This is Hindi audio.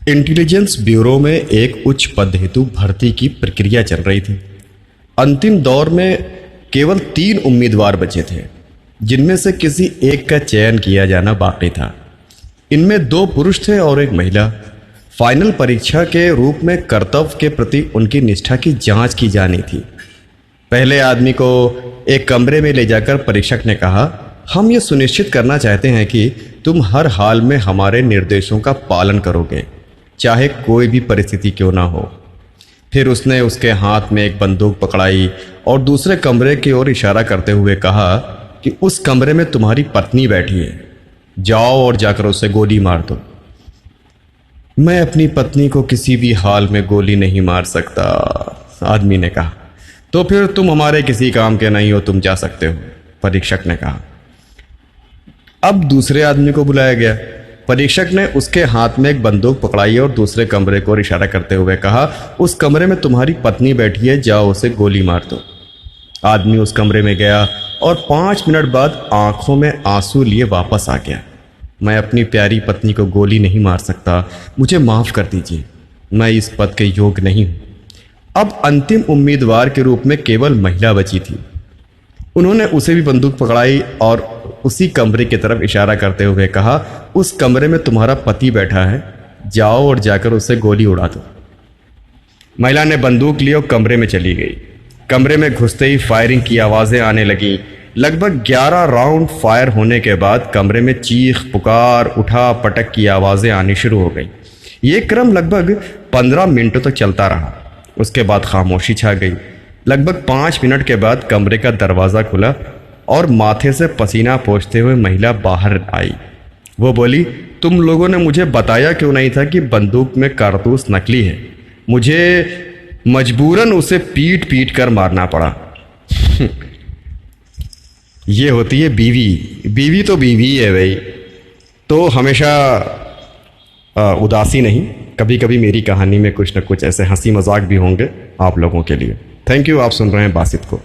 इंटेलिजेंस ब्यूरो में एक उच्च पद हेतु भर्ती की प्रक्रिया चल रही थी। अंतिम दौर में केवल 3 उम्मीदवार बचे थे, जिनमें से किसी एक का चयन किया जाना बाकी था। इनमें 2 पुरुष थे और एक महिला। फाइनल परीक्षा के रूप में कर्तव्य के प्रति उनकी निष्ठा की जांच की जानी थी। पहले आदमी को एक कमरे में ले जाकर परीक्षक ने कहा, हम ये सुनिश्चित करना चाहते हैं कि तुम हर हाल में हमारे निर्देशों का पालन करोगे, चाहे कोई भी परिस्थिति क्यों ना हो। फिर उसने उसके हाथ में एक बंदूक पकड़ाई और दूसरे कमरे की ओर इशारा करते हुए कहा कि उस कमरे में तुम्हारी पत्नी बैठी है, जाओ और जाकर उसे गोली मार दो। मैं अपनी पत्नी को किसी भी हाल में गोली नहीं मार सकता, आदमी ने कहा। तो फिर तुम हमारे किसी काम के नहीं हो, तुम जा सकते हो, परीक्षक ने कहा। अब दूसरे आदमी को बुलाया गया। परीक्षक ने उसके हाथ में एक बंदूक पकड़ाई और दूसरे कमरे को इशारा करते हुए कहा, उस कमरे में तुम्हारी पत्नी बैठी है, जाओ उसे गोली मार दो। आदमी उस कमरे में गया और 5 मिनट बाद आंखों में आंसू लिए वापस आ गया। मैं अपनी प्यारी पत्नी को गोली नहीं मार सकता, मुझे माफ़ कर दीजिए, मैं इस पद के योग्य नहीं हूँ। अब अंतिम उम्मीदवार के रूप में केवल महिला बची थी। उन्होंने उसे भी बंदूक पकड़ाई और उसी कमरे की तरफ इशारा करते हुए कहा, उस कमरे में तुम्हारा पति बैठा है, जाओ और जाकर उसे गोली उड़ा दो। महिला ने बंदूक ली और कमरे में चली गई। कमरे में घुसते ही फायरिंग की आवाज़ें आने लगीं। लगभग 11 राउंड फायर होने के बाद कमरे में चीख पुकार उठा पटक की आवाज़ें आनी शुरू हो गई। ये क्रम लगभग 15 मिनटों तक चलता रहा। उसके बाद खामोशी छा गई। लगभग 5 मिनट के बाद कमरे का दरवाज़ा खुला और माथे से पसीना पोंछते हुए महिला बाहर आई। वो बोली, तुम लोगों ने मुझे बताया क्यों नहीं था कि बंदूक में कारतूस नकली है? मुझे मजबूरन उसे पीट पीट कर मारना पड़ा। ये होती है बीवी। बीवी तो बीवी है भाई, तो हमेशा उदासी नहीं, कभी कभी मेरी कहानी में कुछ न कुछ ऐसे हंसी मजाक भी होंगे आप लोगों के लिए। Thank you. आप सुन रहे हैं बासित को।